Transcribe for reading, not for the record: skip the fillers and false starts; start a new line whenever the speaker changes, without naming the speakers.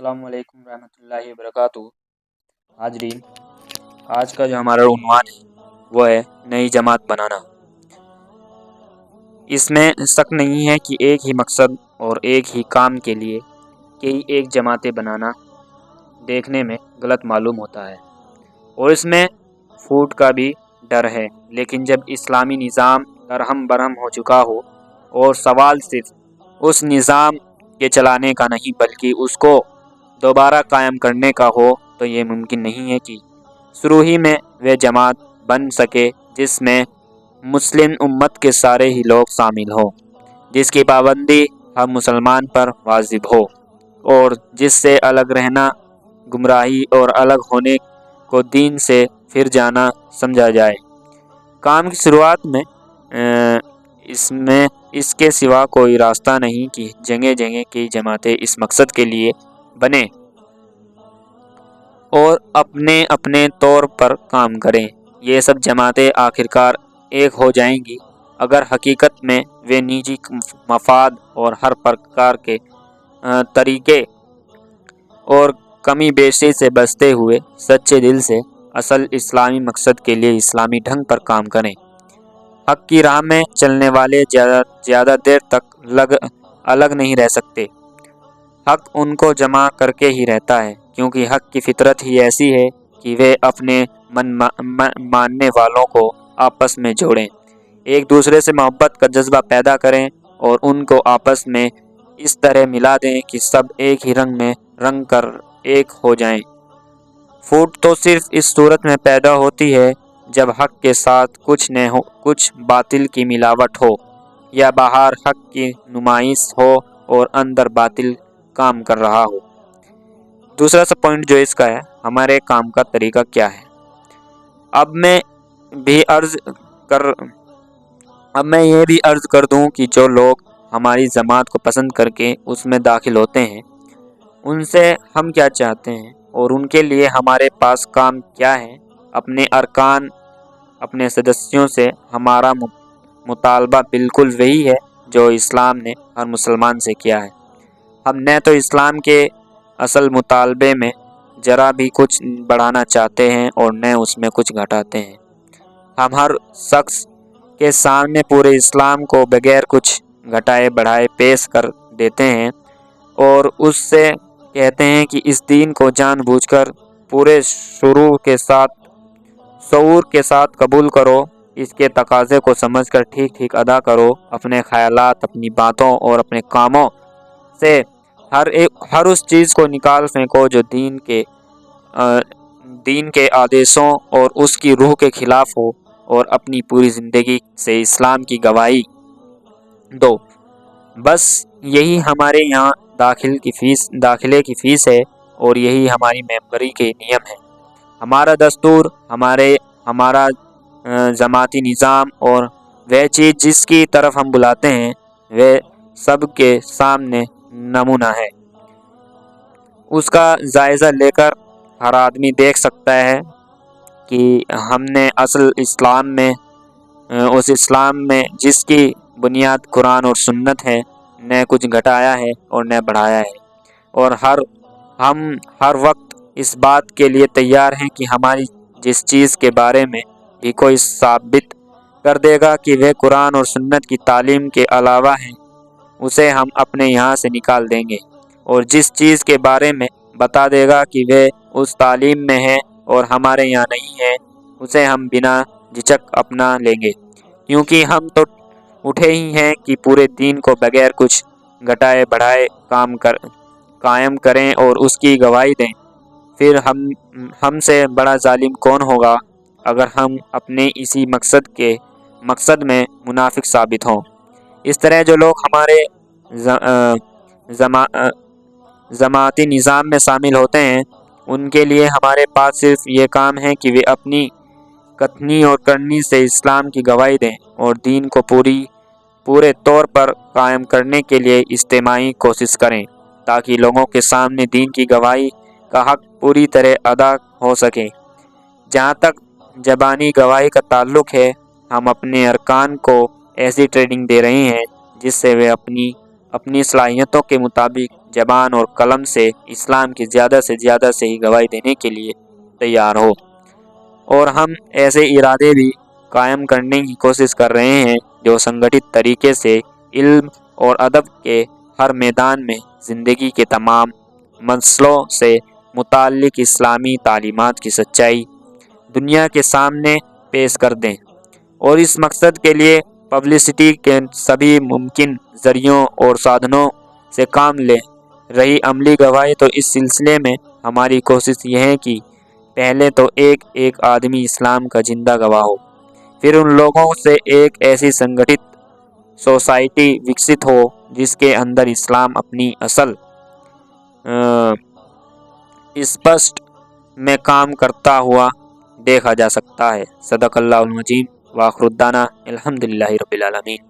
अस्सलाम वालेकुम रहमतुल्लाहि वबरकातुहू। हाजरीन, आज का जो हमारा उन्वान है वो है नई जमात बनाना। इसमें शक नहीं है कि एक ही मकसद और एक ही काम के लिए कई एक जमातें बनाना देखने में गलत मालूम होता है और इसमें फूट का भी डर है। लेकिन जब इस्लामी निज़ाम दरहम बरहम हो चुका हो और सवाल सिर्फ उस निज़ाम के चलाने का नहीं बल्कि उसको दोबारा कायम करने का हो, तो ये मुमकिन नहीं है कि शुरू ही में वह जमात बन सके जिसमें मुस्लिम उम्मत के सारे ही लोग शामिल हो, जिसकी पाबंदी हर मुसलमान पर वाजिब हो और जिससे अलग रहना गुमराही और अलग होने को दीन से फिर जाना समझा जाए। काम की शुरुआत में इसमें इसके सिवा कोई रास्ता नहीं कि जगह जगह की जमातें इस मकसद के लिए बने और अपने अपने तौर पर काम करें। ये सब जमातें आखिरकार एक हो जाएंगी अगर हकीकत में वे निजी मफाद और हर प्रकार के तरीके और कमी बेशी से बचते हुए सच्चे दिल से असल इस्लामी मकसद के लिए इस्लामी ढंग पर काम करें। हक की राह में चलने वाले ज़्यादा देर तक अलग नहीं रह सकते। हक उनको जमा करके ही रहता है, क्योंकि हक की फितरत ही ऐसी है कि वे अपने मानने वालों को आपस में जोड़ें, एक दूसरे से मोहब्बत का जज्बा पैदा करें और उनको आपस में इस तरह मिला दें कि सब एक ही रंग में रंग कर एक हो जाएं। फूट तो सिर्फ इस सूरत में पैदा होती है जब हक के साथ कुछ बातिल की मिलावट हो, या बाहर हक की नुमाइश हो और अंदर बातिल काम कर रहा हो। दूसरा सा पॉइंट जो इसका है, हमारे काम का तरीका क्या है। अब मैं ये भी अर्ज कर दूं कि जो लोग हमारी जमात को पसंद करके उसमें दाखिल होते हैं, उनसे हम क्या चाहते हैं और उनके लिए हमारे पास काम क्या है। अपने अरकान, अपने सदस्यों से हमारा मुतालबा बिल्कुल वही है जो इस्लाम ने हर मुसलमान से किया है। हम न तो इस्लाम के असल मुतालबे में ज़रा भी कुछ बढ़ाना चाहते हैं और न उसमें कुछ घटाते हैं। हम हर शख्स के सामने पूरे इस्लाम को बगैर कुछ घटाए बढ़ाए पेश कर देते हैं और उससे कहते हैं कि इस दीन को जानबूझकर पूरे शऊर के साथ कबूल करो, इसके तकाज़े को समझकर ठीक ठीक अदा करो। अपने ख्यालात, अपनी बातों और अपने कामों से हर उस चीज़ को निकाल फेंको जो दीन के आदेशों और उसकी रूह के खिलाफ हो और अपनी पूरी ज़िंदगी से इस्लाम की गवाही दो। बस यही हमारे यहाँ दाखिले की फ़ीस है और यही हमारी मेंबरी के नियम है। हमारा दस्तूर, हमारा जमाती निज़ाम और वह चीज़ जिसकी तरफ हम बुलाते हैं, वह सब के सामने नमूना है। उसका जायज़ा लेकर हर आदमी देख सकता है कि हमने असल इस्लाम में, उस इस्लाम में जिसकी बुनियाद कुरान और सुन्नत है, न कुछ घटाया है और न बढ़ाया है। और हम हर वक्त इस बात के लिए तैयार हैं कि हमारी जिस चीज़ के बारे में भी कोई साबित कर देगा कि वह कुरान और सुन्नत की तालीम के अलावा है, उसे हम अपने यहाँ से निकाल देंगे, और जिस चीज़ के बारे में बता देगा कि वह उस तालीम में है और हमारे यहाँ नहीं है, उसे हम बिना झिझक अपना लेंगे, क्योंकि हम तो उठे ही हैं कि पूरे दीन को बगैर कुछ घटाए बढ़ाए कायम करें और उसकी गवाही दें। फिर हमसे बड़ा जालिम कौन होगा अगर हम अपने इसी मकसद में मुनाफिक साबित हों। इस तरह जो लोग हमारे जमाती निज़ाम में शामिल होते हैं, उनके लिए हमारे पास सिर्फ ये काम है कि वे अपनी कथनी और करनी से इस्लाम की गवाही दें और दीन को पूरे तौर पर कायम करने के लिए इज्तिमाई कोशिश करें, ताकि लोगों के सामने दीन की गवाही का हक पूरी तरह अदा हो सके। जहाँ तक ज़बानी गवाही का ताल्लुक़ है, हम अपने अरकान को ऐसी ट्रेनिंग दे रहे हैं जिससे वे اپنی صلاحیتوں کے مطابق زبان اور قلم سے اسلام کی زیادہ سے زیادہ صحیح گواہی دینے کے لیے تیار ہو، اور ہم ایسے ارادے بھی قائم کرنے کی کوشش کر رہے ہیں جو سنگٹھت طریقے سے علم اور ادب کے ہر میدان میں زندگی کے تمام مسئلوں سے متعلق اسلامی تعلیمات کی سچائی دنیا کے سامنے پیش کر دیں، اور اس مقصد کے لیے پبلسٹی کے سبھی ممکن ذریعوں اور سادھنوں سے کام لے رہی عملی گواہی۔ تو اس سلسلے میں ہماری کوشش یہ ہے کہ پہلے تو ایک ایک آدمی اسلام کا زندہ گواہ ہو، پھر ان لوگوں سے ایک ایسی سنگٹھت سوسائٹی وکست ہو جس کے اندر اسلام اپنی اصل اسپشٹ میں کام کرتا ہوا دیکھا جا سکتا ہے۔ صدق اللہ العظیم وآخر الدعوانا الحمدللہ رب العالمین۔